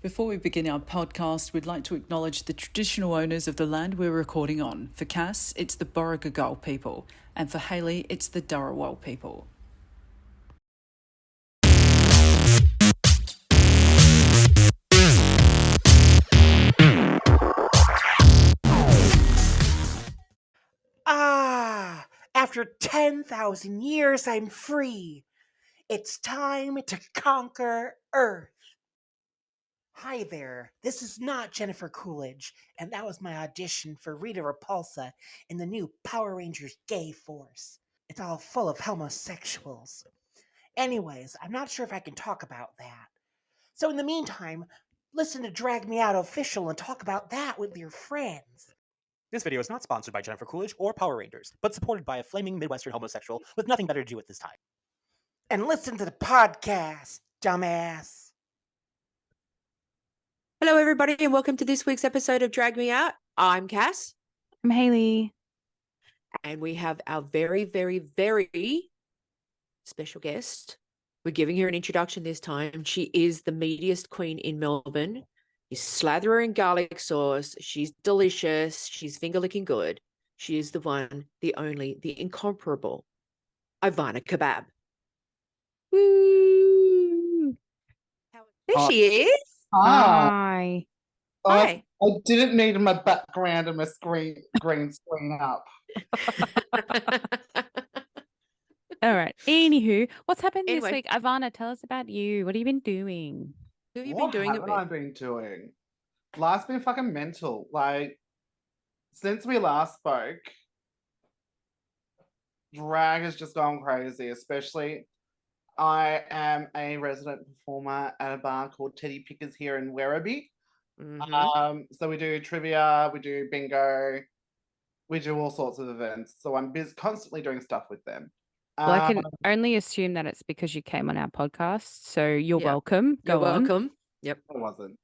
Before we begin our podcast, we'd like to acknowledge the traditional owners of the land we're recording on. For Cass, it's the Borragagal people, and for Hayley, it's the Dharawal people. After 10,000 years, I'm free. It's time to conquer Earth. Hi there, this is not Jennifer Coolidge, and that was my audition for Rita Repulsa in the new Power Rangers Gay Force. It's all full of homosexuals. Anyways, I'm not sure if I can talk about that. So in the meantime, listen to Drag Me Out Official and talk about that with your friends. This video is not sponsored by Jennifer Coolidge or Power Rangers, but supported by a flaming Midwestern homosexual with nothing better to do at this time. And listen to the podcast, dumbass. Hello, everybody, and welcome to this week's episode of Drag Me Out. I'm Cass. I'm Hayley. And we have our very, very, very special guest. We're giving her an introduction this time. She is the meatiest queen in Melbourne. You slather her in garlic sauce. She's delicious. She's finger-licking good. She is the one, the only, the incomparable Ivana Kebab. Woo! There she is. Hi. Hi. I didn't need my background and my green screen up. All right. Anywho, what's happened Anyway. this week? Ivana, tell us about you. What have you been doing? Who have you What been doing it haven't with? I been doing? Life's been fucking mental. Like, since we last spoke, drag has just gone crazy, especially I am a resident performer at a bar called Teddy Pickers here in Werribee. Mhm. So we do trivia, we do bingo, we do all sorts of events. So I'm constantly doing stuff with them. Well, I can only assume that it's because you came on our podcast. So you're Yeah. welcome. You're Go on. welcome. Yep. I wasn't.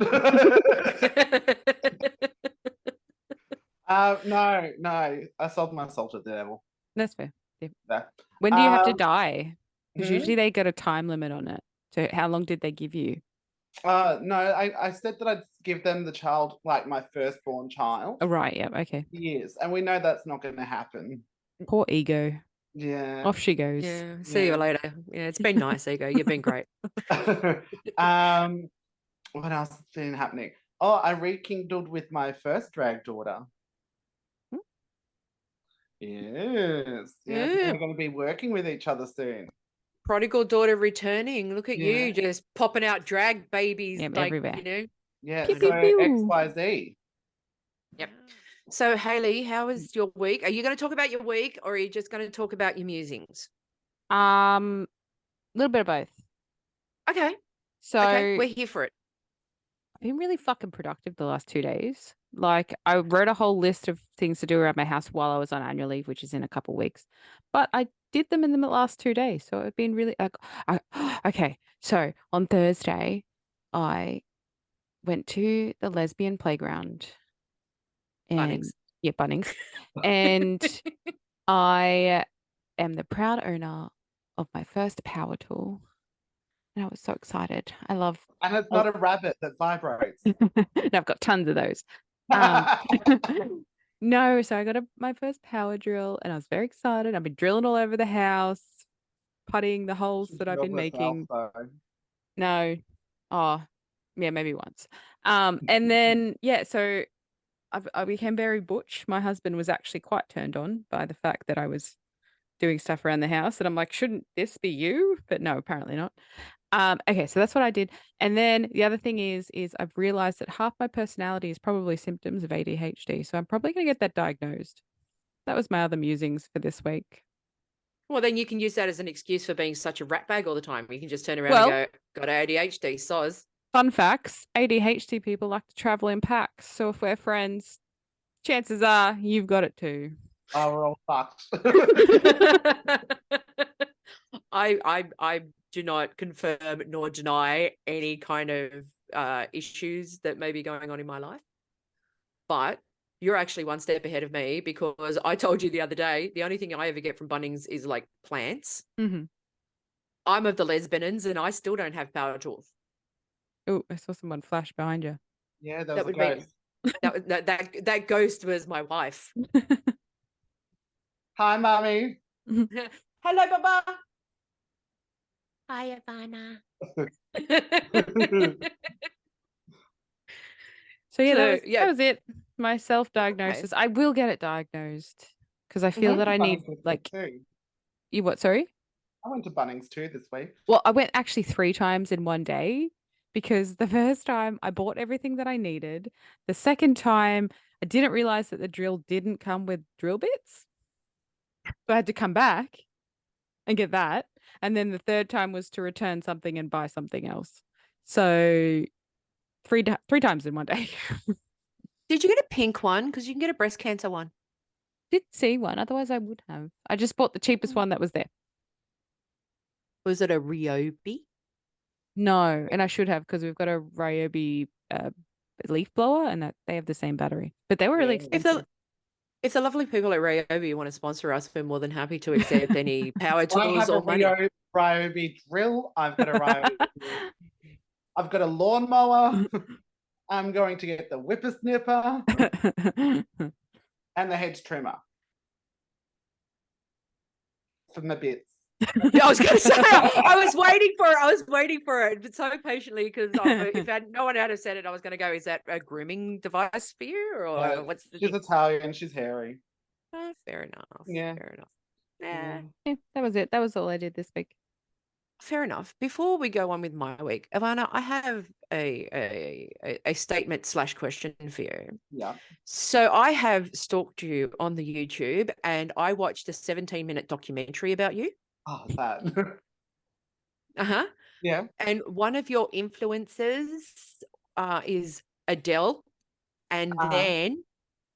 No, I sold my soul to the devil. That's fair. Yeah. When do you have to die? Because hmm? usually they got a time limit on it. So how long did they give you? No, I said that I'd give them the child, like my firstborn child. Oh, right. Yeah. Okay. Yes, and we know that's not going to happen. Poor ego. Yeah. Off she goes. Yeah. See you later. Yeah, it's been nice, Ego. You've been great. What else has been happening? Oh, I rekindled with my first drag daughter. Hmm? Yes. Yeah. Yeah. We're going to be working with each other soon. Prodigal daughter returning. Look at Yeah. you just popping out drag babies. Yep, like, everywhere. you know. Yeah. Pew, So pew, pew. XYZ. Yep. So, Hayley, how was your week? Are you going to talk about your week or are you just going to talk about your musings? A little bit of both. Okay. So Okay. We're here for it. I've been really fucking productive the last 2 days. Like, I wrote a whole list of things to do around my house while I was on annual leave, which is in a couple of weeks. But I did them in the last 2 days. So it's been really okay. So on Thursday, I went to the lesbian playground. And Bunnings. yeah, Bunnings. And I am the proud owner of my first power tool. And I was so excited. I love And it's not a rabbit that vibrates. and I've got tons of those. No, so I got my first power drill and I was very excited. I've been drilling all over the house, putting the holes that I've been making. No. Oh, yeah, maybe once. And then, yeah, so I became very butch. My husband was actually quite turned on by the fact that I was doing stuff around the house. And I'm like, shouldn't this be you? But no, apparently not. Okay, so that's what I did. And then the other thing is I've realized that half my personality is probably symptoms of ADHD. So I'm probably going to get that diagnosed. That was my other musings for this week. Well, then you can use that as an excuse for being such a ratbag all the time. You can just turn around Well- and go, got ADHD, soz. Fun facts, ADHD people like to travel in packs. So if we're friends, chances are you've got it too. Oh, we're all fucked. I do not confirm nor deny any kind of issues that may be going on in my life. But you're actually one step ahead of me because I told you the other day, the only thing I ever get from Bunnings is like plants. Mm-hmm. I'm of the lesbians and I still don't have power tools. Oh, I saw someone flash behind you. Yeah, there That was a would be ghost. that ghost was my wife. Hi, Mummy. Hello, Baba. Hi, Ivana. So yeah, So, that was it. My Okay. self-diagnosis. I will get it diagnosed because I I feel went that to I need Bunnings this week like too. you what, sorry? I went to Bunnings too this week. Well, I went actually 3 times in one day because the first time I bought everything that I needed. The second time I didn't realize that the drill didn't come with drill bits. So I had to come back and get that. And then the third time was to return something and buy something else. So three times in one day. Did you get a pink one? Because you can get a breast cancer one. Did see one, otherwise I would have. I just bought the cheapest one that was there. Was it a Ryobi? No, and I should have because we've got a Ryobi leaf blower and that they have the same battery. But they were really Yeah. expensive. If the lovely people at Ryobi want to sponsor us, we're more than happy to accept any power I tools have a or money. Ryobi drill. I've got a Ryobi. I've got a lawnmower. I'm going to get the whippersnipper and the hedge trimmer for my bits. Yeah, I was going to say, I was waiting for it, but so patiently because if no one had said it, I was going to go, is that a grooming device for you or Yeah, what's the she's Italian. She's hairy. fair enough. Yeah. Fair enough. Yeah. Yeah, that was it. That was all I did this week. Fair enough. Before we go on with my week, Ivana, I have a statement / question for you. Yeah. So I have stalked you on the YouTube and I watched a 17-minute documentary about you. Oh, that. Uh-huh. Yeah. And one of your influences is Adele. And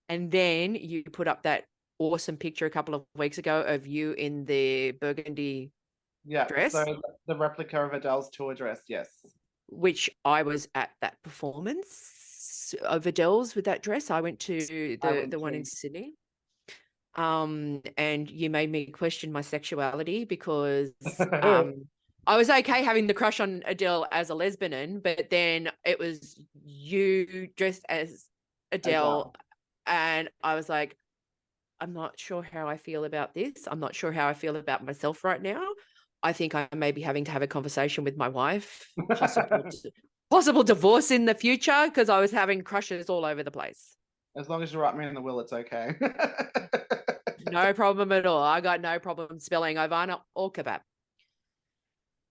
then you put up that awesome picture a couple of weeks ago of you in the burgundy Yeah. dress, So the replica of Adele's tour dress, yes. which I was at that performance of Adele's with that dress. I went to the one in Sydney. And you made me question my sexuality because I was okay having the crush on Adele as a lesbian, but then it was you dressed as Adele. And I was like, I'm not sure how I feel about this. I'm not sure how I feel about myself right now. I think I may be having to have a conversation with my wife, possible divorce in the future because I was having crushes all over the place. As long as you write me in the will, it's okay. No problem at all. I got no problem spelling Ivana or kebab.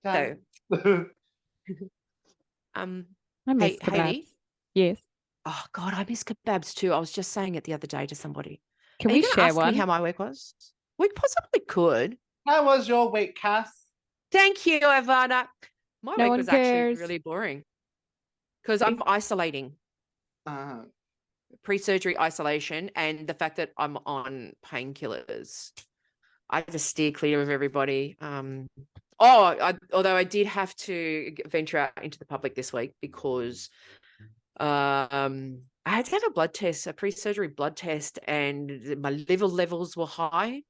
So, I miss kebabs. Hayley. Yes. Oh God, I miss kebabs too. I was just saying it the other day to somebody. Can Are we you gonna share ask one? me how my week was? We possibly could. How was your week, Cass? Thank you, Ivana. My No week one was actually cares. really boring because I'm isolating, pre-surgery isolation, and the fact that I'm on painkillers. I just steer clear of everybody. Although I did have to venture out into the public this week because I had to have a blood test, a pre-surgery blood test, and my liver levels were high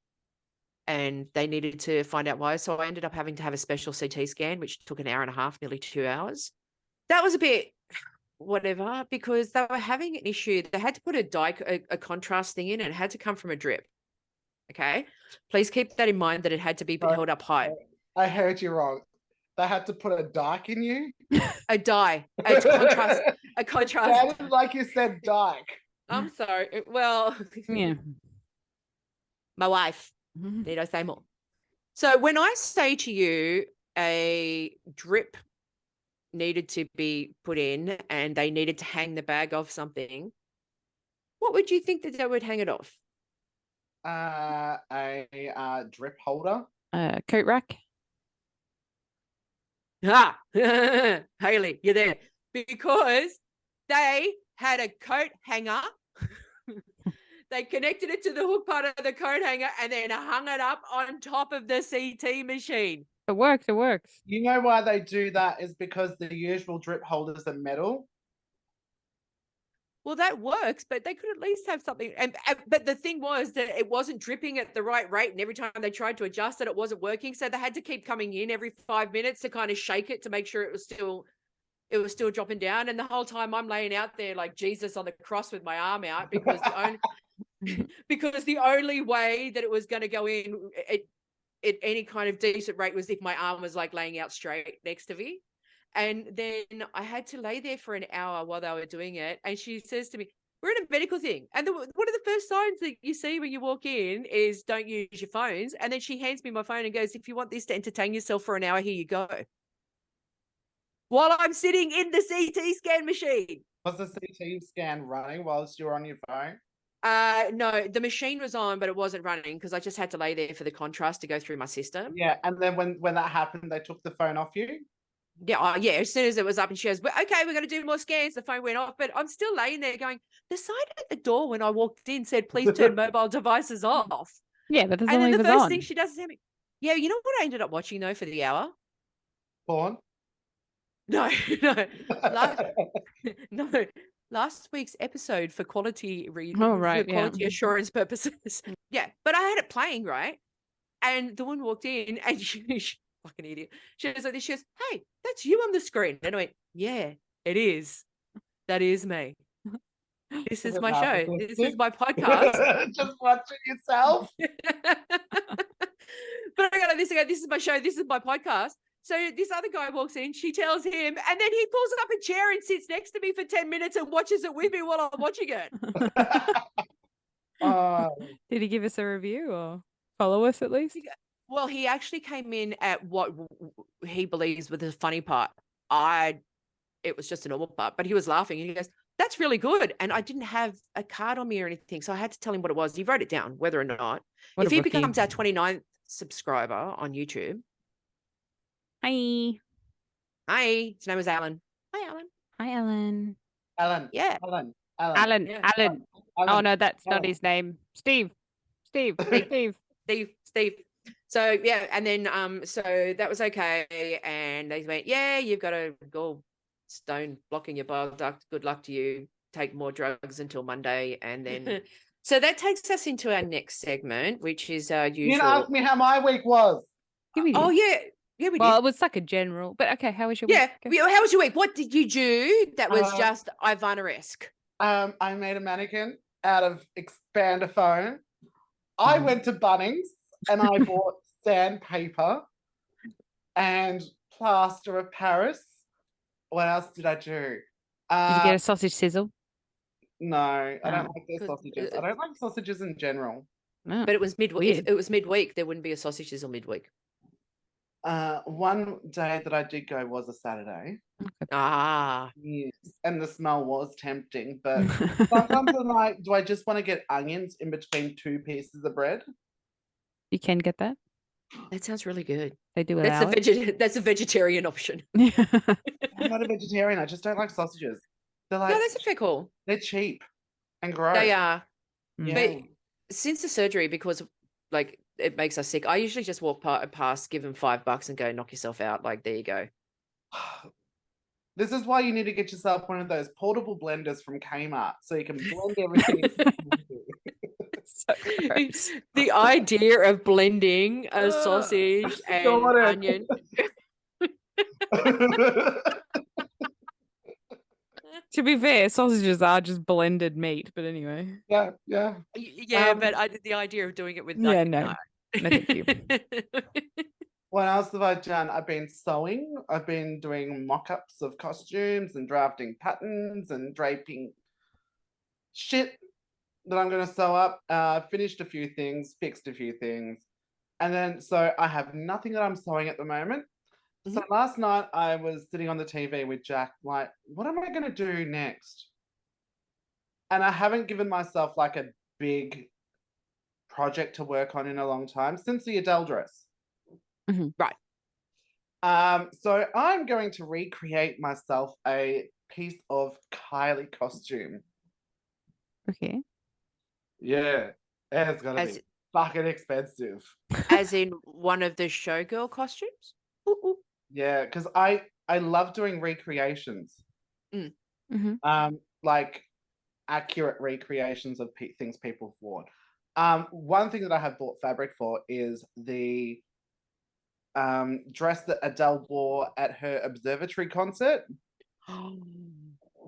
and they needed to find out why. So I ended up having to have a special CT scan, which took an hour and a half, nearly 2 hours. That was a bit whatever because they were having an issue. They had to put a contrast thing in and it had to come from a drip. Okay. Please keep that in mind that it had to be held up high. I heard you wrong. They had to put a dyke in you? A dye. A contrast. A contrast. Sounded like you said dyke. I'm sorry. Well, Yeah. my wife. Need I say more? So when I say to you a drip needed to be put in and they needed to hang the bag off something, what would you think that they would hang it off? A drip holder. Coat rack. Ah, Hayley, you're there. Because they had a coat hanger. They connected it to the hook part of the coat hanger and then hung it up on top of the CT machine. It works. It works. You know why they do that is because the usual drip holders are metal. Well, that works, but they could at least have something. But the thing was that it wasn't dripping at the right rate, and every time they tried to adjust it, it wasn't working. So they had to keep coming in every 5 minutes to kind of shake it to make sure it was still it was still dropping down. And the whole time I'm laying out there like Jesus on the cross with my arm out, because the only way that it was going to go in at any kind of decent rate was if my arm was like laying out straight next to me. And then I had to lay there for an hour while they were doing it. And she says to me, we're in a medical thing. And one of the first signs that you see when you walk in is don't use your phones. And then she hands me my phone and goes, if you want this to entertain yourself for an hour, here you go. While I'm sitting in the CT scan machine. Was the CT scan running whilst you were on your phone? No, the machine was on, but it wasn't running because I just had to lay there for the contrast to go through my system. Yeah, and then when that happened, they took the phone off you? Yeah, yeah. As soon as it was up and she goes, well, okay, we're going to do more scans. The phone went off, but I'm still laying there going, the sign at the door when I walked in said, please turn mobile devices off. Yeah, but there's And only then the the first on. thing she does is tell me, yeah, you know what I ended up watching though for the hour? Porn? No, no. Last week's episode for quality quality assurance purposes. Yeah, but I had it playing, right? And the one walked in and she fucking idiot. She was like this, she goes, hey, that's you on the screen. And I went, yeah, it is. That is me. This is my show. This is my podcast. Just watch it yourself. But I go, this is my show. This is my podcast. So this other guy walks in, she tells him, and then he pulls up a chair and sits next to me for 10 minutes and watches it with me while I'm watching it. Did he give us a review or follow us at least? Well, he actually came in at what he believes was the funny part. It was just a normal part, but he was laughing and he goes, that's really good. And I didn't have a card on me or anything, so I had to tell him what it was. He wrote it down, whether or not. If he becomes our 29th subscriber on YouTube. Hi. His name was Alan. Hi, Alan. Hi, Alan. Alan. Yeah. Alan. Yeah. Alan. Oh, no, that's not his name. Steve. Steve. So, yeah. And then, so that was okay. And they went, yeah, you've got a gallstone blocking your bile duct. Good luck to you. Take more drugs until Monday. And then, so that takes us into our next segment, which is our usual. You didn't ask me how my week was. Oh, yeah. Yeah, we did. Well, it was like a general, but okay, how was your week? Yeah, how was your week? What did you do that was just Ivana-esque? I made a mannequin out of Expandaphone. I went to Bunnings and I bought sandpaper and plaster of Paris. What else did I do? Did you get a sausage sizzle? No, I don't like their sausages. I don't like sausages in general. No. But it was midweek. If it was midweek, there wouldn't be a sausage sizzle midweek. One day that I did go was a Saturday. Yes, and the smell was tempting, but sometimes I'm like, do I just want to get onions in between two pieces of bread? You can get that. That sounds really good. They do allow it. That's a vegetarian option. I'm not a vegetarian. I just don't like sausages. They're like, no, that's a fair call. They're cheap and gross. They are. Yeah. But since the surgery, because like it makes us sick, I usually just walk past, give them $5 and go, knock yourself out. Like, there you go. This is why you need to get yourself one of those portable blenders from Kmart so you can blend everything. So gross. The idea of blending a sausage and onion. To be fair, sausages are just blended meat, but anyway. Yeah. But the idea of doing it with that. No thank you. What else have I done? I've been sewing. I've been doing mock-ups of costumes and drafting patterns and draping shit that I'm going to sew up. Finished a few things, fixed a few things. And then, so I have nothing that I'm sewing at the moment. So last night I was sitting on the TV with Jack, like, what am I going to do next? And I haven't given myself like a big project to work on in a long time since the Adele dress. Right. So I'm going to recreate myself a piece of Kylie costume. Okay. Yeah. It's going to be fucking expensive. As in one of the showgirl costumes? Ooh. Yeah, because I love doing recreations. Like accurate recreations of things people have worn. One thing that I have bought fabric for is the dress that Adele wore at her observatory concert.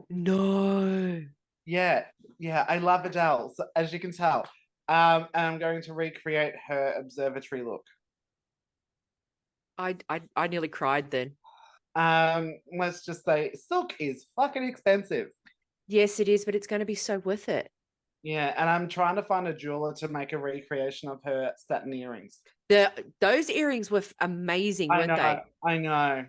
No. Yeah, I love Adele, so, as you can tell. And I'm going to recreate her observatory look. I nearly cried then. Let's just say silk is fucking expensive. Yes, it is, but it's going to be so worth it. Yeah, and I'm trying to find a jeweler to make a recreation of her satin earrings. Those earrings were amazing, weren't they? I know.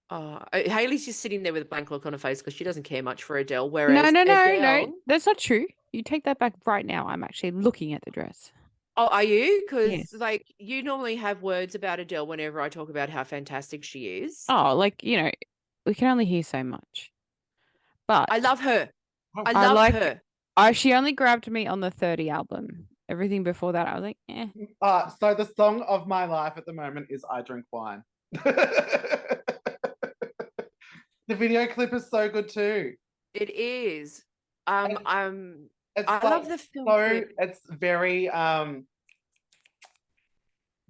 Oh, Haley's just sitting there with a blank look on her face because she doesn't care much for Adele. Whereas No. Adele, That's not true. You take that back right now. I'm actually looking at the dress. oh, are you? Because Yes. like you normally have words about Adele whenever I talk about how fantastic she is. Oh, like, we can only hear so much. But I love her. I I love like her. she only grabbed me on the 30 album. Everything before that, I was like, eh. So the song of my life at the moment is I Drink Wine. The video clip is so good too. It is. It's I like love the film so clip. it's very The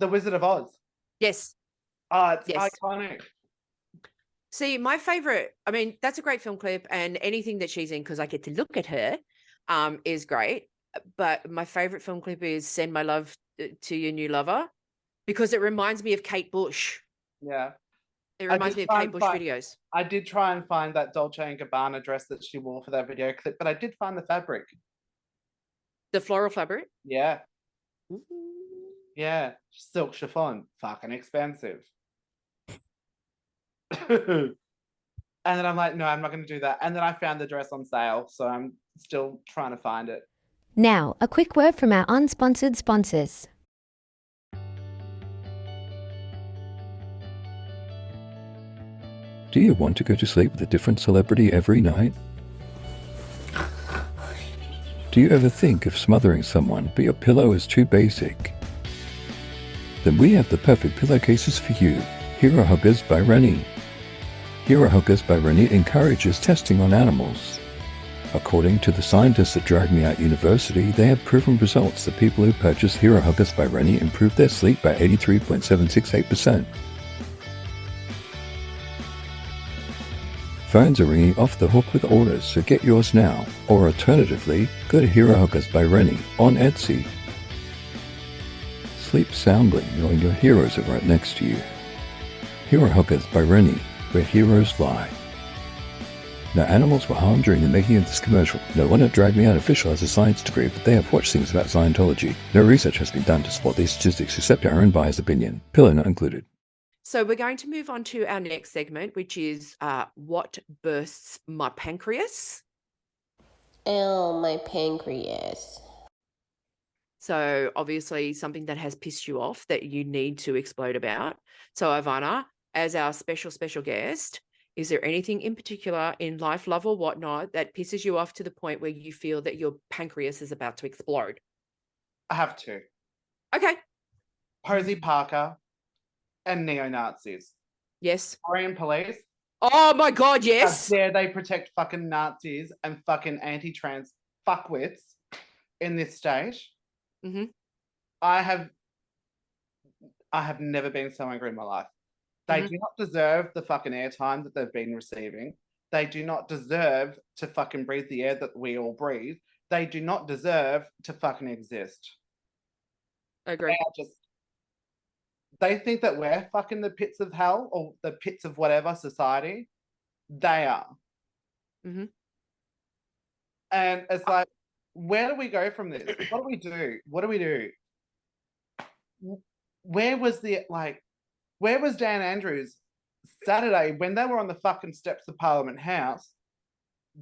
Wizard of Oz. Yes. Oh, it's Yes. iconic. See, my favorite, I mean, that's a great film clip, and anything that she's in, because I get to look at her, is great. But my favorite film clip is Send My Love to Your New Lover, because it reminds me of Kate Bush. Yeah. It reminds me of Kate Bush videos. I did try and find that Dolce & Gabbana dress that she wore for that video clip, but I did find the fabric. The floral fabric? Yeah. Ooh. Yeah. Silk chiffon. Fucking expensive. And then I'm like, no, I'm not going to do that. And then I found the dress on sale, so I'm still trying to find it. Now, a quick word from our unsponsored sponsors. Do you want to go to sleep with a different celebrity every night? Do you ever think of smothering someone, but your pillow is too basic? Then we have the perfect pillowcases for you. Hero Huggers by Rennie. Hero Huggers by Rennie encourages testing on animals. According to the scientists at Drag Me Out University, they have proven results that people who purchase Hero Huggers by Rennie improve their sleep by 83.768%. Phones are ringing off the hook with orders, so get yours now. Or alternatively, go to Hero Huggers by Rennie on Etsy. Sleep soundly knowing your heroes are right next to you. Hero Huggers by Rennie, where heroes lie. No animals were harmed during the making of this commercial. No one at Drag Me Out official has a science degree, but they have watched things about Scientology. No research has been done to support these statistics except our own biased opinion. Pillow not included. So we're going to move on to our next segment, which is what bursts my pancreas. Oh, my pancreas. So obviously something that has pissed you off that you need to explode about. So Ivana, as our special guest, is there anything in particular in life, love or whatnot that pisses you off to the point where you feel that your pancreas is about to explode? I have two. Okay. Posey Parker and neo-Nazis. Yes. Korean police. Oh my God, yes. How dare they protect fucking Nazis and fucking anti-trans fuckwits in this state? Mm-hmm. I have never been so angry in my life. They do not deserve the fucking airtime that they've been receiving. They do not deserve to fucking breathe the air that we all breathe. They do not deserve to fucking exist. I agree. They think that we're fucking the pits of hell or the pits of whatever society. They are. Mm-hmm. And it's like, where do we go from this? What do we do? What do we do? Where was Dan Andrews Saturday when they were on the fucking steps of Parliament House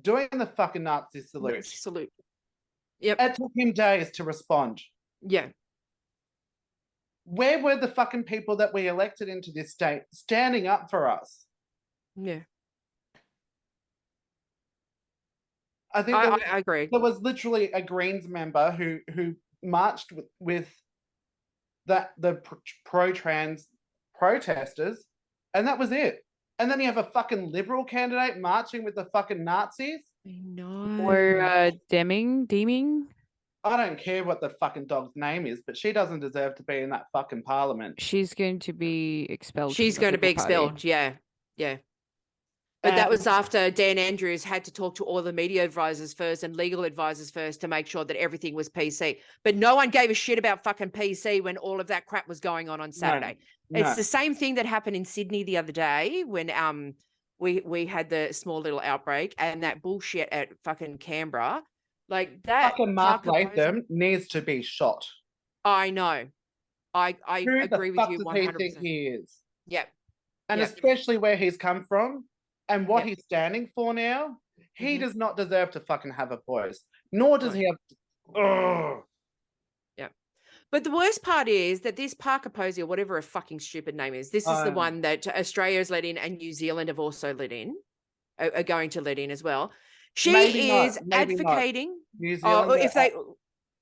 doing the fucking Nazi salute? Salute. Yep. It took him days to respond. Yeah. Where were the fucking people that we elected into this state standing up for us? Yeah. I think I agree. There was literally a Greens member who marched with the pro-trans protesters, and that was it. And then you have a fucking Liberal candidate marching with the fucking Nazis. I know. Or Deeming. I don't care what the fucking dog's name is, but she doesn't deserve to be in that fucking parliament. She's going to be expelled. She's going to be expelled. Yeah. Yeah. But that And- was after Dan Andrews had to talk to all the media advisors first and legal advisors first to make sure that everything was PC. But no one gave a shit about fucking PC when all of that crap was going on Saturday. No. It's the same thing that happened in Sydney the other day when we had the small little outbreak and that bullshit at fucking Canberra. Like that. Fucking Mark Parker Latham needs to be shot. I know. I Who agree the with fuck you does 100%. he think he is? Yep. And Yep. especially where he's come from and what Yep. he's standing for now, he Mhm. does not deserve to fucking have a voice. Nor does No. he have. Ugh. But the worst part is that this Parker Posey, or whatever her fucking stupid name is, this is the one that Australia's let in and New Zealand have also let in, are going to let in as well. She Maybe is not, maybe not. advocating. New Zealand, if they,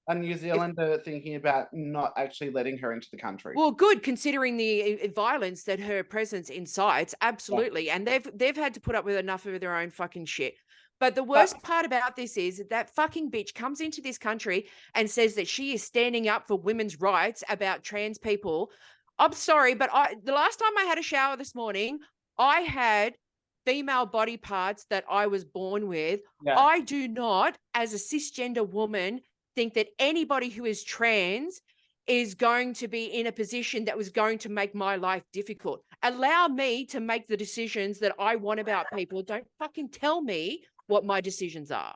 and New Zealand are thinking about not actually letting her into the country. well, good considering the violence that her presence incites, absolutely. And they've had to put up with enough of their own fucking shit. But the worst part about this is that fucking bitch comes into this country and says that she is standing up for women's rights about trans people. I'm sorry, but the last time I had a shower this morning, I had female body parts that I was born with. Yeah. I do not, as a cisgender woman, think that anybody who is trans is going to be in a position that was going to make my life difficult. Allow me to make the decisions that I want about people. Don't fucking tell me what my decisions are.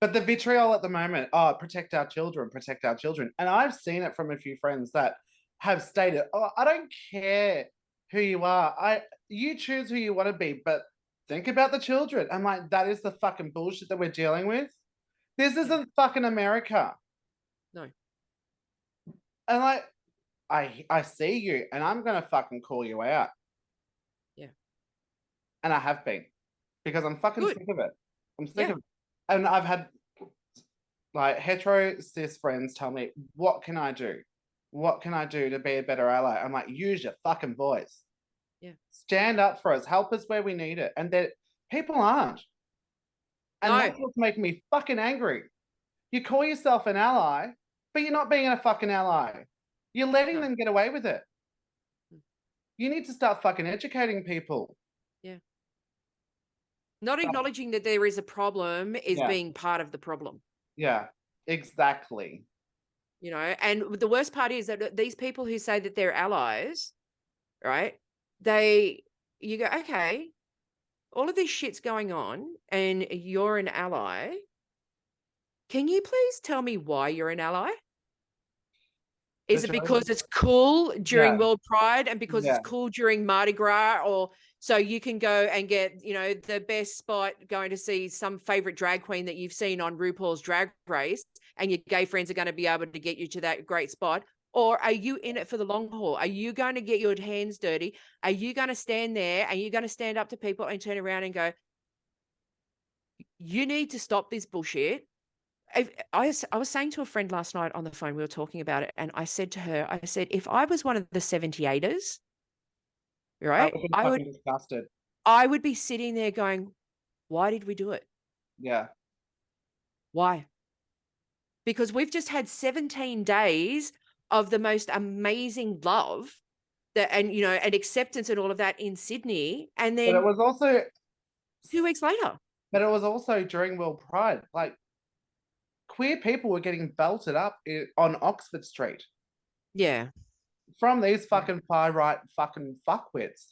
But the vitriol at the moment, oh, protect our children, protect our children. And I've seen it from a few friends that have stated, oh, I don't care who you are. You choose who you want to be, but think about the children. I'm like, that is the fucking bullshit that we're dealing with. This isn't fucking America. No. And like, I see you and I'm gonna fucking call you out. Yeah. And I have been. Because I'm fucking Good. sick of it. I'm sick of it. And I've had like hetero cis friends tell me, what can I do? What can I do to be a better ally? I'm like, use your fucking voice. Yeah. Stand up for us. Help us where we need it. And that people aren't. And No. that's what's making me fucking angry. You call yourself an ally, but you're not being a fucking ally. You're letting them get away with it. You need to start fucking educating people. Yeah. Not acknowledging that there is a problem is Yeah. being part of the problem. Yeah, exactly. You know, and the worst part is that these people who say that they're allies, right? You go, okay, all of this shit's going on and you're an ally. Can you please tell me why you're an ally? Is it because it's cool during World Pride and because it's cool during Mardi Gras, or so you can go and get, you know, the best spot going to see some favorite drag queen that you've seen on RuPaul's Drag Race and your gay friends are going to be able to get you to that great spot? Or are you in it for the long haul? Are you going to get your hands dirty? Are you going to stand there and you're going to stand up to people and turn around and go, you need to stop this bullshit? I was saying to a friend last night on the phone, we were talking about it, and I said to her, I said, if I was one of the 78ers, right, I would be sitting there going, why did we do it? Yeah. Why? Because we've just had 17 days of the most amazing love and, you know, and acceptance and all of that in Sydney. And then But it was also 2 weeks later. But it was also during World Pride. Like, queer people were getting belted up on Oxford Street. Yeah. From these fucking far right fucking fuckwits.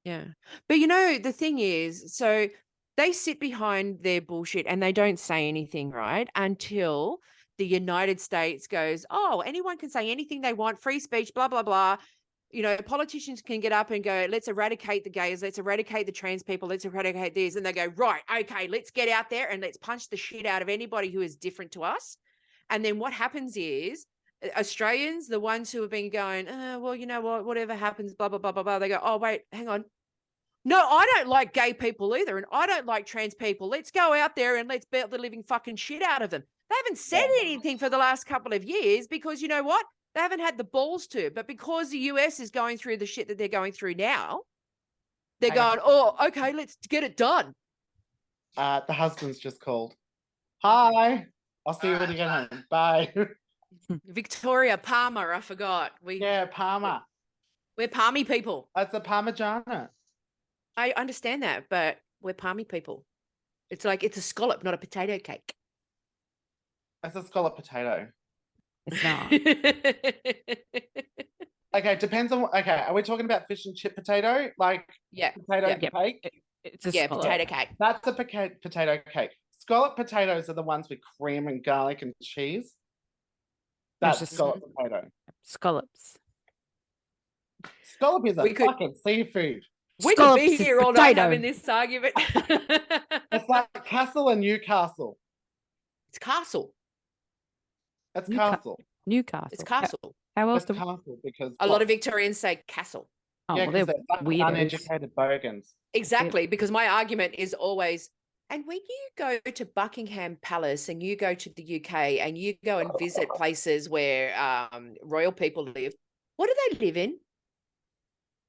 Yeah. But you know, the thing is, so they sit behind their bullshit and they don't say anything, right? Until the United States goes, oh, anyone can say anything they want, free speech, blah, blah, blah. You know, politicians can get up and go, let's eradicate the gays, let's eradicate the trans people, let's eradicate this. And they go, right, okay, let's get out there and let's punch the shit out of anybody who is different to us. And then what happens is Australians, the ones who have been going, well, you know what, whatever happens, blah, blah, blah, blah, blah. They go, oh, wait, hang on. No, I don't like gay people either. And I don't like trans people. Let's go out there and let's beat the living fucking shit out of them. They haven't said anything for the last couple of years because you know what? They haven't had the balls to. But because the US is going through the shit that they're going through now, they're going, oh, okay, let's get it done. The husband's just called. Hi. I'll see you when you get home. Bye. Victoria Palmer, I forgot. Palmer. We're Palmy people. That's a Parmigiana. I understand that, but we're palmy people. It's like it's a scallop, not a potato cake. It's a scallop potato. It's not. Okay, depends on. Okay, are we talking about fish and chip potato, like Yeah. potato Yeah. cake? It's a Yeah, scallop. potato cake. That's a potato cake. Scallop potatoes are the ones with cream and garlic and cheese. There's That's just scallop potato. scallops. Scallop is a We could- fucking seafood. We could be Scallops is here all night potato. having this argument. It's like Castle and Newcastle. It's castle. It's Newca- Castle. Newcastle. It's castle. How else It's do Castle because A lot of Victorians say castle. Oh, yeah, well, because they're they're fucking weirdos. uneducated bogans. Exactly, because my argument is always, and when you go to Buckingham Palace and you go to the UK and you go and visit places where royal people live, what do they live in?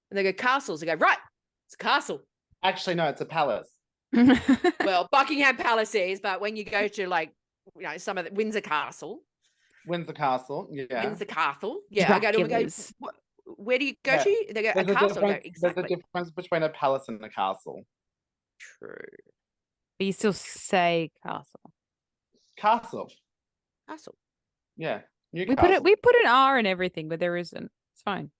And they go castles. They go, right, it's a castle. Actually, no, it's a palace. Well, Buckingham Palace is, but when you go to like, some of the Windsor Castle, Windsor Castle, yeah. Windsor Castle, yeah, I go to them and go, Dracula's. where do you go Yeah. to? They go, a There's castle. I go, There's exactly. a difference between a palace and a castle. True. But you still say castle. Castle, Castle. yeah. We Newcastle. put an R in everything, but there isn't. It's fine.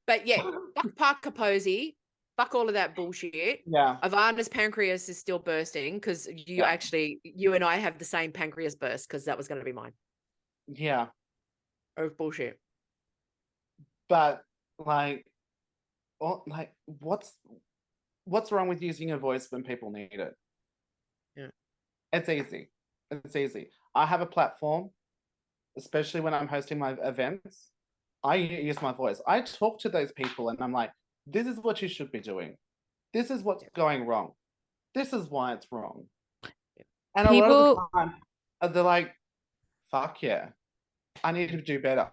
But yeah, fuck Parker Posey, fuck all of that bullshit. Yeah. Ivana's pancreas is still bursting because you and I have the same pancreas burst because that was going to be mine. Yeah. Oh, bullshit. But like, what's wrong with using your voice when people need it? Yeah. It's easy. It's easy. I have a platform, especially when I'm hosting my events. I use my voice. I talk to those people and I'm like, this is what you should be doing. This is what's going wrong. This is why it's wrong. And a lot of the time, they're like, fuck yeah, I need to do better.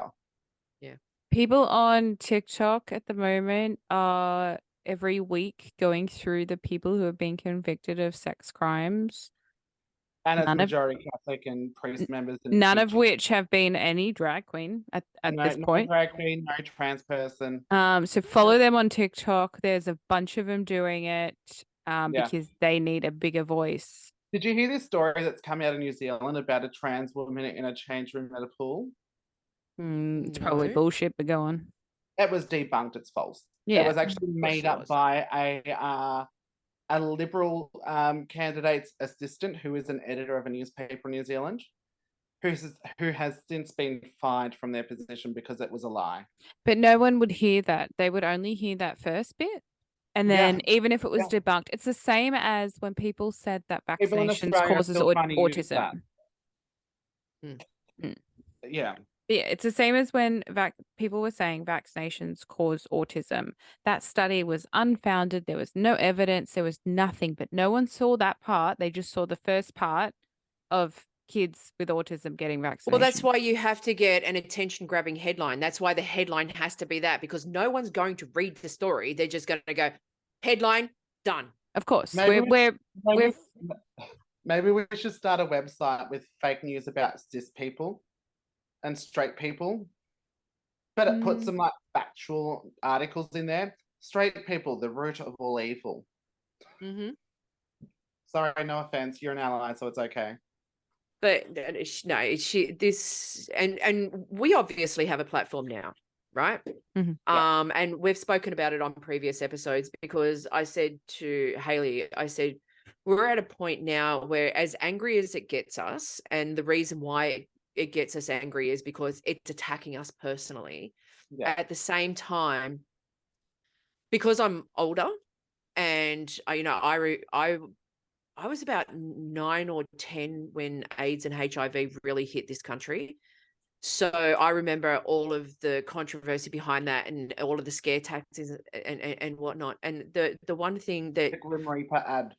Yeah. People on TikTok at the moment are every week going through the people who have been convicted of sex crimes. And it's majority Catholic and priest members. And none of which have been any drag queen at this point. No drag queen, no trans person. So follow them on TikTok. There's a bunch of them doing it because they need a bigger voice. Did you hear this story that's come out of New Zealand about a trans woman in a change room at a pool? It's probably bullshit, but go on. It was debunked. It's false. Yeah. It was actually made up by a Liberal candidate's assistant who is an editor of a newspaper in New Zealand, who has since been fired from their position because it was a lie. But no one would hear that. They would only hear that first bit. And then even if it was debunked, it's the same as when people said that vaccinations causes autism. Yeah. Yeah, it's the same as when people were saying vaccinations cause autism. That study was unfounded. There was no evidence. There was nothing, but no one saw that part. They just saw the first part of kids with autism getting vaccinated. Well, that's why you have to get an attention-grabbing headline. That's why the headline has to be that, because no one's going to read the story. They're just going to go, headline, done. Of course. Maybe we should start a website with fake news about cis people and straight people, but it puts some like factual articles in there. Straight people, the root of all evil. Sorry, no offense. You're an ally, so it's okay. But no, and we obviously have a platform now, right? And we've spoken about it on previous episodes, because I said to Hayley, I said, we're at a point now where, as angry as it gets us, and the reason why it gets us angry is because it's attacking us personally. At the same time, because I'm older, and I was about 9 or 10 when AIDS and HIV really hit this country. So I remember all of the controversy behind that and all of the scare tactics and whatnot. And the one thing that... The Grim Reaper ad.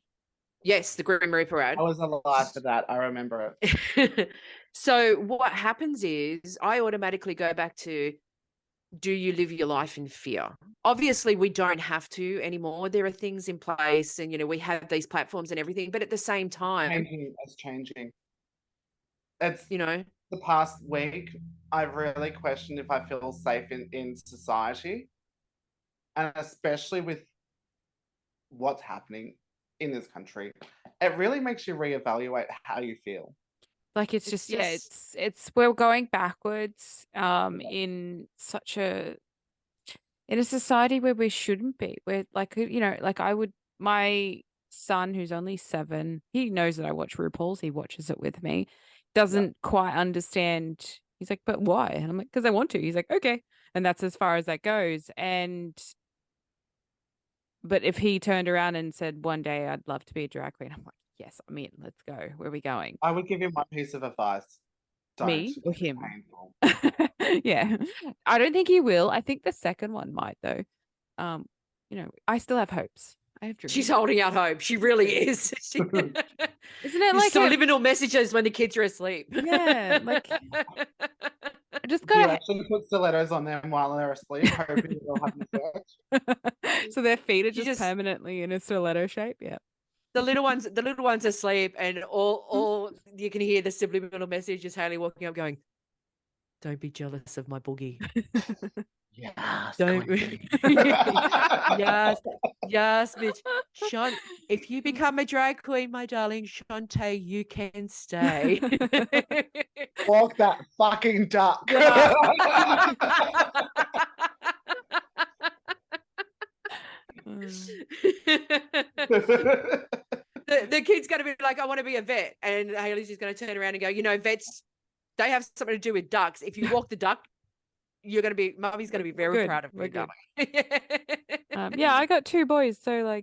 Yes, the Grim Reaper ad. I was alive for that. I remember it. So what happens is I automatically go back to, do you live your life in fear? Obviously, we don't have to anymore. There are things in place, and we have these platforms and everything. But at the same time, it's changing. It's the past week, I've really questioned if I feel safe in society, and especially with what's happening in this country, it really makes you reevaluate how you feel. Like it's just it's we're going backwards in such a society where we shouldn't be. We're like, like my son who's only 7, he knows that I watch RuPaul's, he watches it with me, doesn't quite understand. He's like, but why? And I'm like, because I want to. He's like, okay. And that's as far as that goes. But if he turned around and said one day I'd love to be a drag queen, I'm like, yes, I'm in. Let's go. Where are we going? I would give him one piece of advice. Don't. Me or It's him? painful. Yeah. I don't think he will. I think the second one might though. I still have hopes. I have dreams. She's holding out hope. She really is. Isn't it like subliminal messages when the kids are asleep? Yeah, like I just Do you gotta actually put stilettos on them while they're asleep, hoping it'll have an effect? so their feet are You just permanently in a stiletto shape. Yeah. The little ones asleep, and all you can hear the subliminal message is Hayley walking up going, "Don't be jealous of my boogie." Yes. Don't. yes, bitch. If you become a drag queen, my darling Shantae, you can stay. Walk that fucking duck. The kid's going to be like, I want to be a vet. And Hayley's just going to turn around and go, vets, they have something to do with ducks. If you walk the duck, Mummy's going to be very proud of you. Yeah, I got 2 boys. So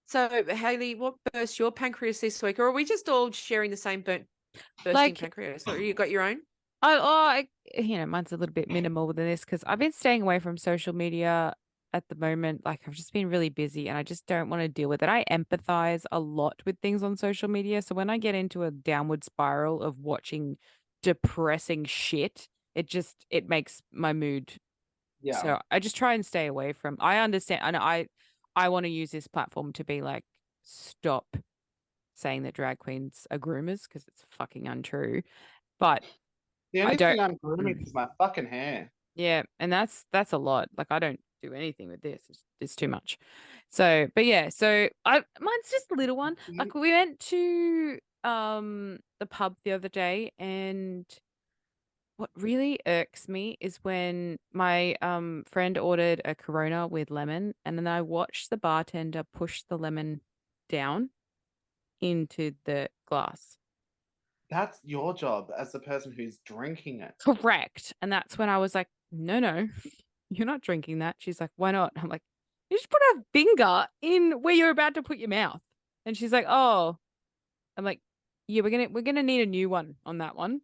So Hayley, what burst your pancreas this week? Or are we just all sharing the same bursting pancreas? Or you got your own? Mine's a little bit minimal than this because I've been staying away from social media at the moment. Like I've just been really busy and I just don't want to deal with it. I empathize a lot with things on social media. So when I get into a downward spiral of watching depressing shit, it makes my mood. Yeah. So I just try and stay away from. I understand, and I want to use this platform to be like, stop saying that drag queens are groomers because it's fucking untrue. But the only thing I'm grooming is my fucking hair. Yeah, and that's a lot. Like I don't do anything with this. It's too much. So, but yeah, so mine's just a little one. Like we went to the pub the other day, and what really irks me is when my friend ordered a Corona with lemon, and then I watched the bartender push the lemon down into the glass. That's your job as the person who's drinking it. Correct. And that's when I was like, no, you're not drinking that. She's like, why not? I'm like, you just put a finger in where you're about to put your mouth. And she's like, oh. I'm like, yeah, we're gonna need a new one on that one.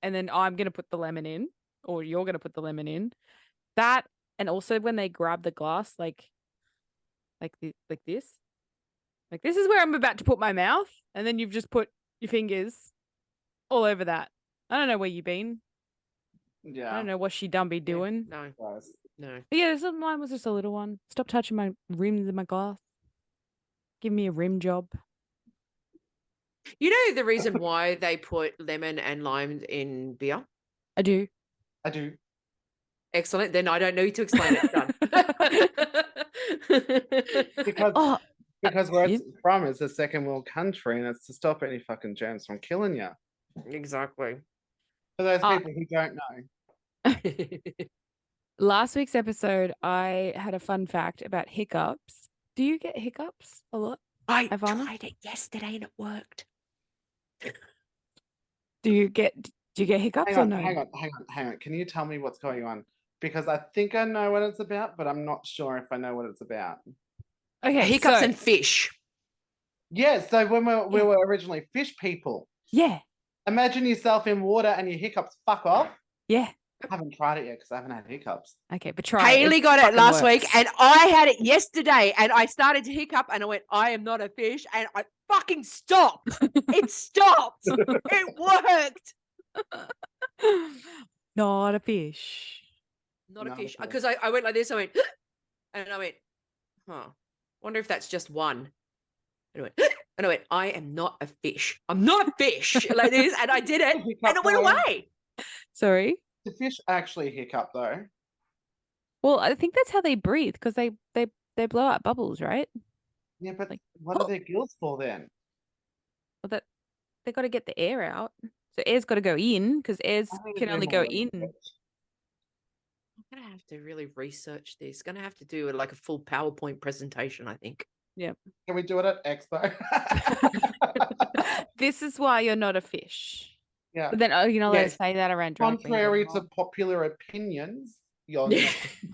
And then I'm gonna put the lemon in, or you're gonna put the lemon in. That, and also when they grab the glass, like this. Like this is where I'm about to put my mouth, and then you've just put your fingers all over that. I don't know where you've been. Yeah. I don't know what she done be doing. No. But yeah, mine was just a little one. Stop touching my rims in my glass. Give me a rim job. You know the reason why they put lemon and lime in beer? I do. Excellent. Then I don't need to explain it. Done. Because where it's from is a second world country, and it's to stop any fucking germs from killing you. Exactly. For those people who don't know. Last week's episode, I had a fun fact about hiccups. Do you get hiccups a lot? I tried it yesterday and it worked. Do you get hiccups or no? Hang on. Can you tell me what's going on? Because I think I know what it's about, but I'm not sure if I know what it's about. Okay, hiccups and fish. Yeah, so when we were originally fish people. Yeah. Imagine yourself in water and your hiccups fuck off. Yeah. I haven't tried it yet because I haven't had hiccups. Okay, but try Hayley got it last week, and I had it yesterday, and I started to hiccup, and I went, I am not a fish, and I fucking stopped. It stopped. It worked. Not a fish. Not a fish. Because I went like this, I went, and I went, wonder if that's just one. And I went, I am not a fish. I'm not a fish. Like this, and I did it, and it went away. Sorry? The fish actually hiccup though. Well, I think that's how they breathe because they blow out bubbles, right? Yeah, but Like, what are their gills for then? well, that they got to get the air out. So air's got to go in because airs I need to can do only more go in. research. I'm gonna have to really research this. Gonna have to do like a full PowerPoint presentation, I think. Yep. Can we do it at Expo? This is why you're not a fish. Yeah. But then, oh, you're not allowed to Yes. say that around drag queens Contrary to anymore. popular opinions, you're Yeah.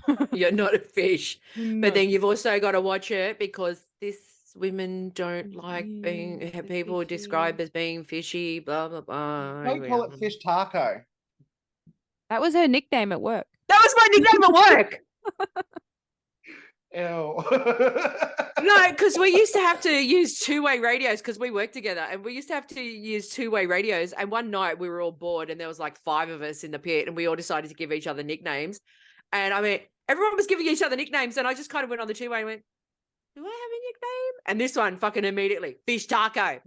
not. You're not a fish. No. But then you've also got to watch it because this women don't like being they're people described fishy. as being fishy, blah blah blah. They call it fish taco. That was her nickname at work. That was my nickname at work. Ew. No, because we used to have to use two-way radios because we worked together, and we used to have to use two-way radios. And one night we were all bored, and there was like 5 of us in the pit, and we all decided to give each other nicknames. And I mean, everyone was giving each other nicknames, and I just kind of went on the two-way and went, "Do I have a nickname?" And this one, fucking immediately, Fish Taco, and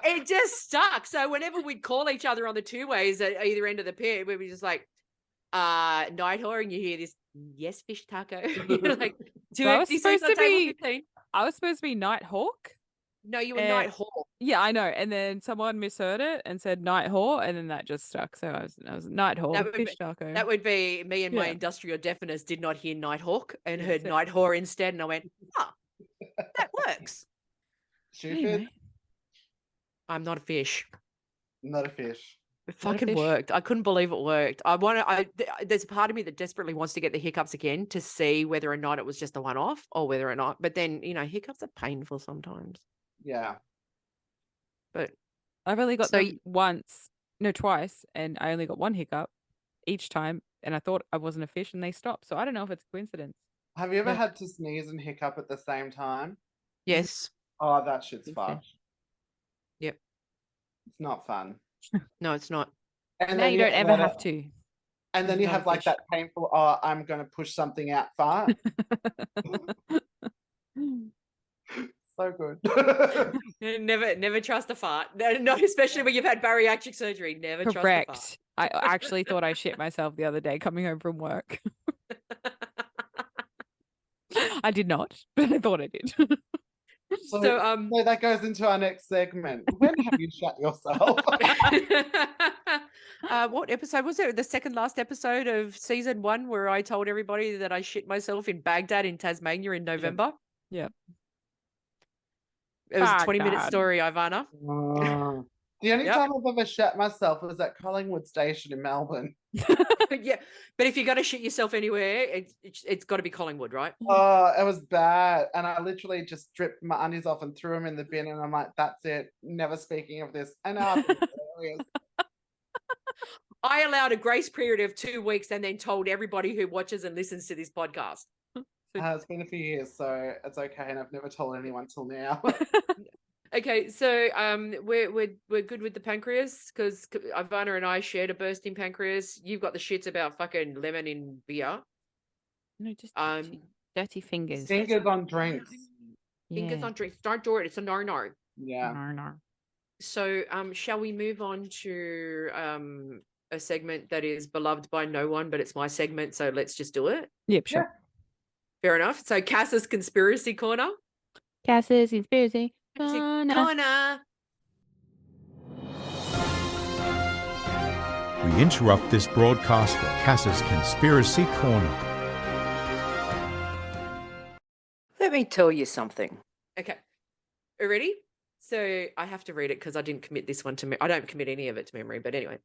it just stuck. So whenever we'd call each other on the two-ways at either end of the pit, we'd be just like, Night Whore, and you hear this, yes, Fish Taco. You're like, So I was 256 supposed on to table be 15. I was supposed to be Nighthawk. No, you were Night Hawk. Yeah, I know. And then someone misheard it and said Nighthawk, and then that just stuck. So I was Nighthawk, Fish Taco. That would be me and my Yeah. industrial deafness did not hear Nighthawk and Yeah, heard so- Night Whore instead. And I went, that works. Anyway. I'm not a fish. Not a fish. It Not a fucking fish. worked. I couldn't believe it worked. There's a part of me that desperately wants to get the hiccups again to see whether or not it was just a one-off or whether or not. But then, hiccups are painful sometimes. Yeah. But I've only got So them twice, and I only got one hiccup each time, and I thought I wasn't a fish, and they stopped. So I don't know if it's a coincidence. Have you ever Yeah. had to sneeze and hiccup at the same time? yes. Oh, that shit's Think so. fudge. Yep. It's not fun. No, it's not. And Now then you don't ever let have it- to. And then you Not a have like fish. that painful, I'm going to push something out fart. So good. Never trust a fart. No, especially when you've had bariatric surgery. Never trust a fart. Correct. I actually thought I shit myself the other day coming home from work. I did not, but I thought I did. So, So, so that goes into our next segment. When have you shut yourself? what episode was it? The second last episode of season 1 where I told everybody that I shit myself in Baghdad in Tasmania in November. Yep. It was a 20-minute Baghdad. story, Ivana. The only Yep. time I've ever shat myself was at Collingwood Station in Melbourne. Yeah, but if you're going to shit yourself anywhere, it's got to be Collingwood, right? Oh, it was bad. And I literally just stripped my undies off and threw them in the bin. And I'm like, that's it. Never speaking of this. I know. I've been hilarious. I allowed a grace period of 2 weeks and then told everybody who watches and listens to this podcast. It's been a few years, so it's okay. And I've never told anyone till now. Okay, so we're good with the pancreas because Ivana and I shared a bursting pancreas. You've got the shits about fucking lemon in beer. No, just Dirty fingers. Fingers on drinks. Fingers Yeah. on drinks. Don't do it. It's a no. Yeah. No. So shall we move on to a segment that is beloved by no one, but it's my segment, so let's just do it. Yep, sure. Fair enough. So Cass's conspiracy corner. Cass's conspiracy corner. Corner. We interrupt this broadcast for Cass's Conspiracy Corner. Let me tell you something. Okay. Are you ready? So I have to read it because I didn't commit this one to me. I don't commit any of it to memory, but anyway.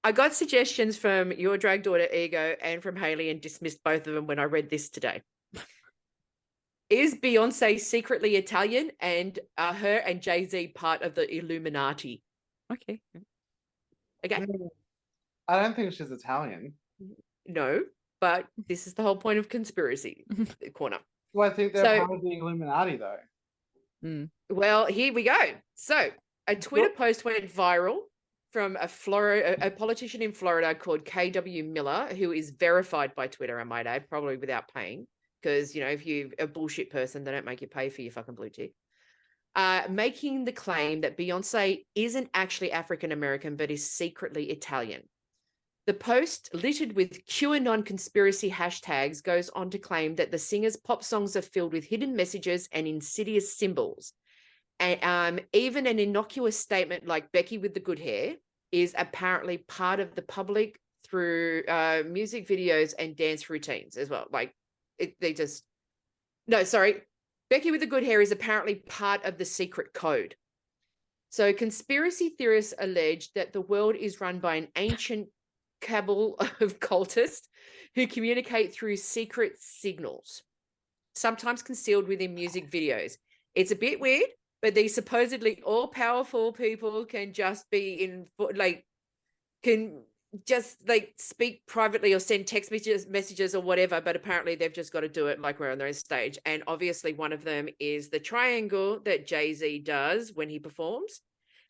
I got suggestions from your drag daughter Ego and from Haley and dismissed both of them when I read this today. Is Beyonce secretly Italian and are her and Jay-Z part of the Illuminati? Okay. Okay. I don't think she's Italian. No, but this is the whole point of conspiracy corner. Do I think they're So- part of the Illuminati, though? Well, here we go. So a Twitter post went viral from a politician in Florida called KW Miller, who is verified by Twitter, I might add, probably without paying. Because, if you're a bullshit person, they don't make you pay for your fucking blue tick. Making the claim that Beyonce isn't actually African-American, but is secretly Italian. The post, littered with QAnon conspiracy hashtags, goes on to claim that the singer's pop songs are filled with hidden messages and insidious symbols. And even an innocuous statement like Becky with the good hair is apparently part of the public through music videos and dance routines as well. Like Becky with the good hair is apparently part of the secret code. So conspiracy theorists allege that the world is run by an ancient cabal of cultists who communicate through secret signals, sometimes concealed within music videos. It's a bit weird, but these supposedly all-powerful people can just be speak privately or send text messages or whatever, but apparently they've just got to do it like we're on their own stage. And obviously one of them is the triangle that Jay-Z does when he performs.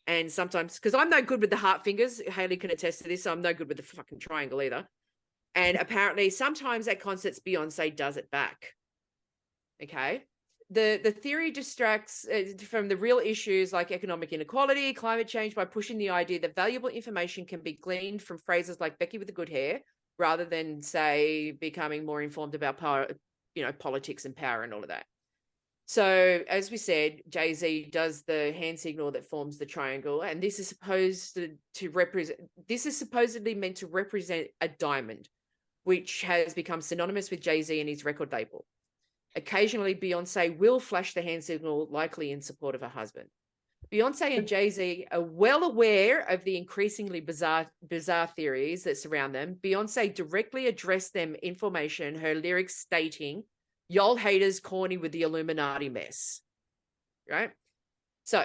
And sometimes, because I'm no good with the heart fingers, Haley can attest to this, so I'm no good with the fucking triangle either. And apparently sometimes at concerts, Beyonce does it back. Okay. The theory distracts from the real issues like economic inequality, climate change, by pushing the idea that valuable information can be gleaned from phrases like Becky with the good hair, rather than, say, becoming more informed about power, politics and power and all of that. So, as we said, Jay-Z does the hand signal that forms the triangle, and this is supposedly meant to represent a diamond, which has become synonymous with Jay-Z and his record label. Occasionally, Beyonce will flash the hand signal, likely in support of her husband. Beyonce and Jay-Z are well aware of the increasingly bizarre theories that surround them. Beyonce directly addressed them in formation, her lyrics stating, "Y'all haters corny with the Illuminati mess." Right? So,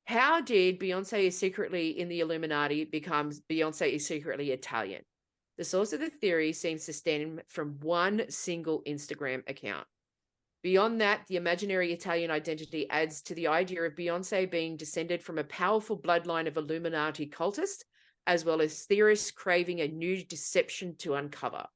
how did Beyonce is secretly in the Illuminati becomes Beyonce is secretly Italian? The source of the theory seems to stem from one single Instagram account. Beyond that, the imaginary Italian identity adds to the idea of Beyonce being descended from a powerful bloodline of Illuminati cultists, as well as theorists craving a new deception to uncover.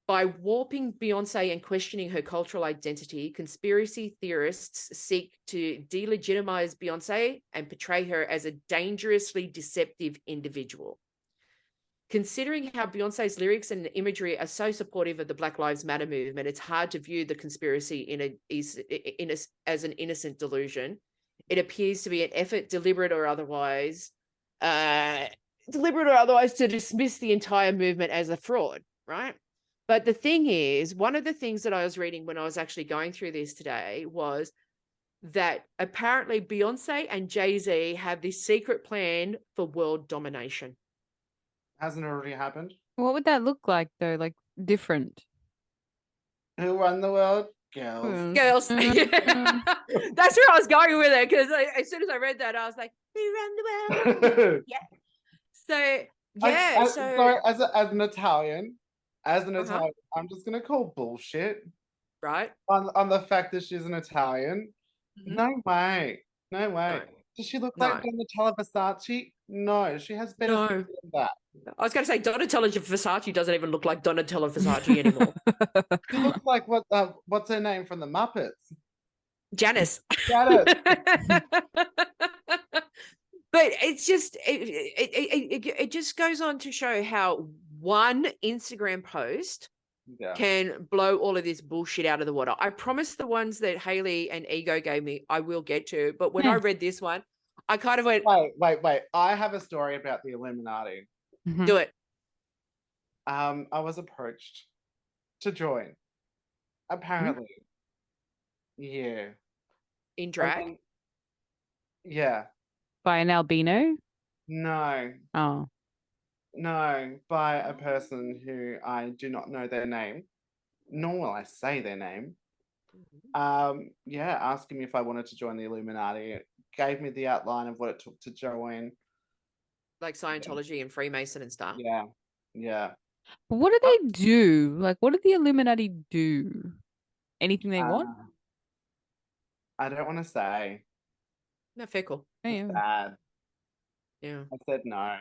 By warping Beyonce and questioning her cultural identity, conspiracy theorists seek to delegitimize Beyonce and portray her as a dangerously deceptive individual. Considering how Beyonce's lyrics and imagery are so supportive of the Black Lives Matter movement, it's hard to view the conspiracy as an innocent delusion. It appears to be an effort, deliberate or otherwise, to dismiss the entire movement as a fraud, right? But the thing is, one of the things that I was reading when I was actually going through this today was that apparently Beyonce and Jay-Z have this secret plan for world domination. Hasn't it already happened? What would that look like, though? Like, different? Who run the world? Girls. Girls. That's where I was going with it, because as soon as I read that, I was like, "Who run the world?" Yeah. So, yeah. Sorry, as an Italian, I'm just gonna call bullshit. Right. On the fact that she's an Italian. Mm-hmm. No way. No. Does she look like Donatella Versace? No, she has better skin than that. I was going to say Donatella Versace doesn't even look like Donatella Versace anymore. She looks like what's her name from the Muppets? Janice. Janice. But it's just it just goes on to show how one Instagram post can blow all of this bullshit out of the water. I promise the ones that Haley and Ego gave me, I will get to. But when I read this one, I kind of went, wait. I have a story about the Illuminati. Do it. I was approached to join. Apparently. Yeah. In drag? Yeah. By an albino? No. Oh. No, by a person who I do not know their name, nor will I say their name. Asking me if I wanted to join the Illuminati. It gave me the outline of what it took to join. Like Scientology and Freemason and stuff. Yeah. But what do they do? Like, what do the Illuminati do? Anything they want? I don't want to say. No, fair call. It's bad. Yeah. I said no.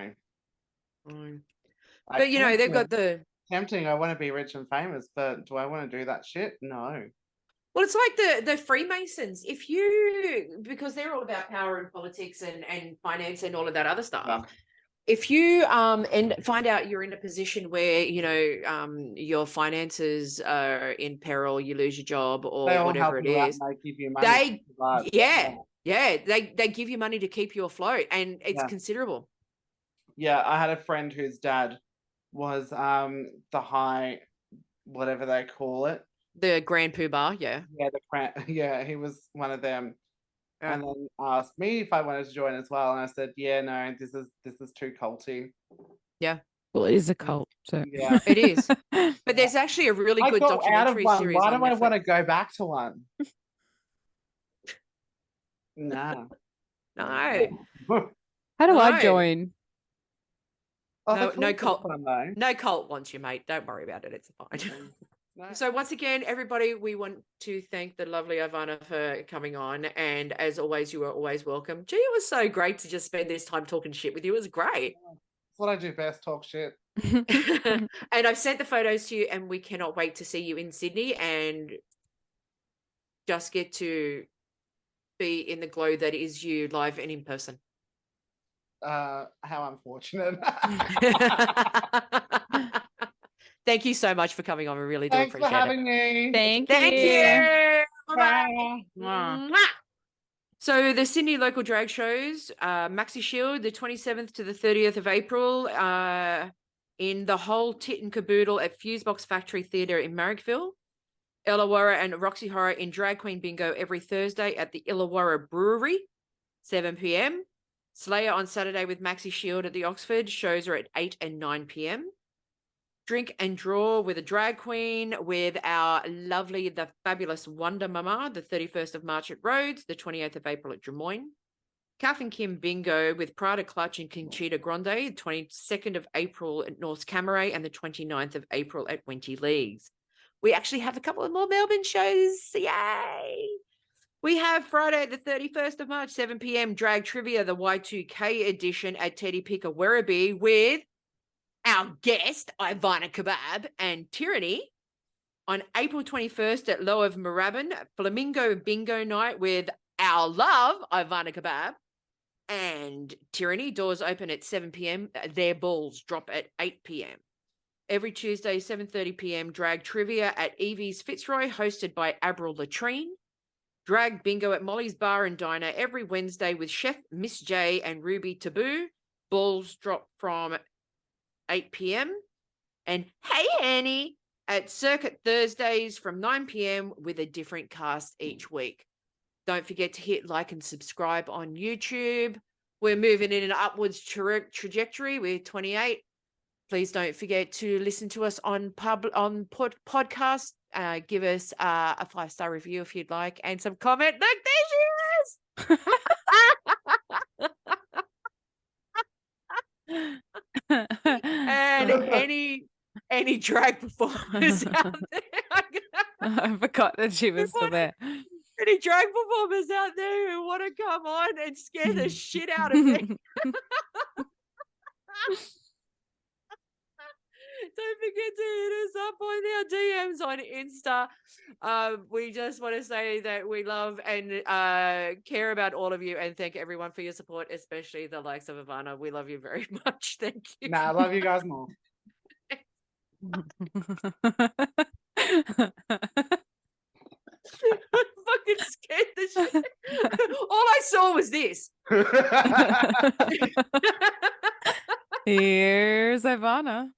But they've got the tempting. I want to be rich and famous, but do I want to do that shit? No. Well, it's like the Freemasons. Because they're all about power and politics and finance and all of that other stuff. if you and find out you're in a position where your finances are in peril, you lose your job or They all whatever help it you out is, and they give you money. they to survive. they give you money to keep you afloat, and it's considerable. Yeah, I had a friend whose dad was the high, whatever they call it. The Grand Poobah, Yeah, he was one of them. And then asked me if I wanted to join as well, and I said, "Yeah, no, this is too culty." Yeah. Well, it is a cult, so Yeah, it is. But there's actually a really I good got out of documentary one. series Why on do I Netflix. want to go back to one? Nah. No. How do I No. join? Oh, No cult. No cult wants you, mate. Don't worry about it. It's fine. No. So once again, everybody, we want to thank the lovely Ivana for coming on. And as always, you are always welcome. Gee, it was so great to just spend this time talking shit with you. It was great. That's what I do best, talk shit. And I've sent the photos to you, and we cannot wait to see you in Sydney and just get to be in the glow that is you live and in person. How unfortunate. Thank you so much for coming on. We really do Thanks appreciate for having it. me. Thank Thank you. you. Bye. Mwah. So the Sydney local drag shows, Maxi Shield, the 27th to the 30th of April, in the whole tit and caboodle at Fusebox Factory Theatre in Marrickville. Illawarra and Roxy Horror in Drag Queen Bingo every Thursday at the Illawarra Brewery, 7 p.m. Slayer on Saturday with Maxi Shield at the Oxford. Shows are at 8 and 9 p.m. Drink and Draw with a drag queen with our lovely, the fabulous Wonder Mama, the 31st of March at Rhodes, the 28th of April at Drummoyne. Kath and Kim Bingo with Prada Clutch and Conchita Grande, the 22nd of April at North Camaray and the 29th of April at Wenty Leagues. We actually have a couple of more Melbourne shows. Yay! We have Friday, the 31st of March, 7 p.m. Drag Trivia, the Y2K edition at Teddy Picker Werribee with our guest, Ivana Kebab and Tyranny. On April 21st at Low of Moorabbin, Flamingo Bingo Night with our love, Ivana Kebab and Tyranny. Doors open at 7 p.m. Their balls drop at 8 p.m. Every Tuesday, 7:30 p.m. Drag Trivia at Evie's Fitzroy, hosted by Abril Latrine. Drag Bingo at Molly's Bar and Diner every Wednesday with Chef Miss J and Ruby Taboo. Balls drop from 8 p.m. And Hey Annie at Circuit Thursdays from 9 p.m. with a different cast each week. Don't forget to hit like and subscribe on YouTube. We're moving in an upwards trajectory. We're 28. Please don't forget to listen to us on podcast. Give us a 5-star review if you'd like, and some comment. Look, there she is. And any drag performers out there. I forgot that she was still there. Any drag performers out there who want to come on and scare the shit out of me. Don't forget to hit us up on our DMs on Insta. We just want to say that we love and care about all of you, and thank everyone for your support, especially the likes of Ivana. We love you very much. Thank you. Nah, I love you guys more. Fucking scared the shit. All I saw was this. Here's Ivana.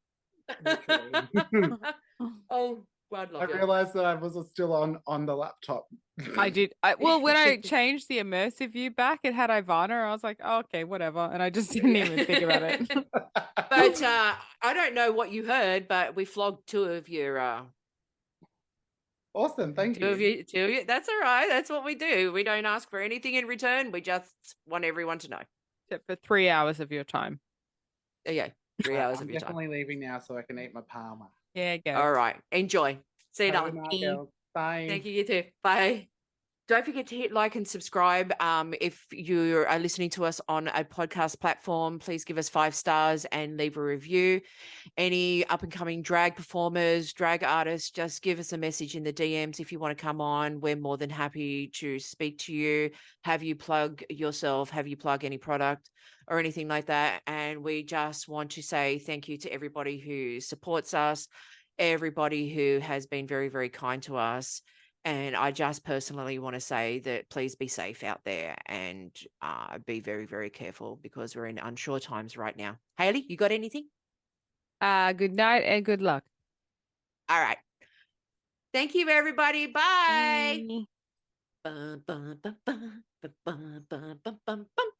Oh, God, love I realized that I was still on the laptop. I did. Well, when I changed the immersive view back, it had Ivana. I was like, oh, okay, whatever. And I just didn't even think about it. But I don't know what you heard, but we flogged two of your awesome. Thank you. Two of you. That's all right. That's what we do. We don't ask for anything in return. We just want everyone to know. Except for 3 hours of your time. Yeah, 3 hours I'm of your time. definitely leaving now so I can eat my parma. Yeah, go. All right. Enjoy. See you Have a later. good night, girls. Bye. Thank you. You too. Bye. Don't forget to hit like and subscribe. If you are listening to us on a podcast platform, please give us 5 stars and leave a review. Any up and coming drag performers, drag artists, just give us a message in the DMs if you want to come on. We're more than happy to speak to you, have you plug yourself, have you plug any product or anything like that. And we just want to say thank you to everybody who supports us, everybody who has been very, very kind to us. And I just personally want to say that please be safe out there and be very, very careful because we're in unsure times right now. Hayley, you got anything? Good night and good luck. All right. Thank you, everybody. Bye. Bye. Bum, bum, bum, bum, bum, bum, bum, bum, bum.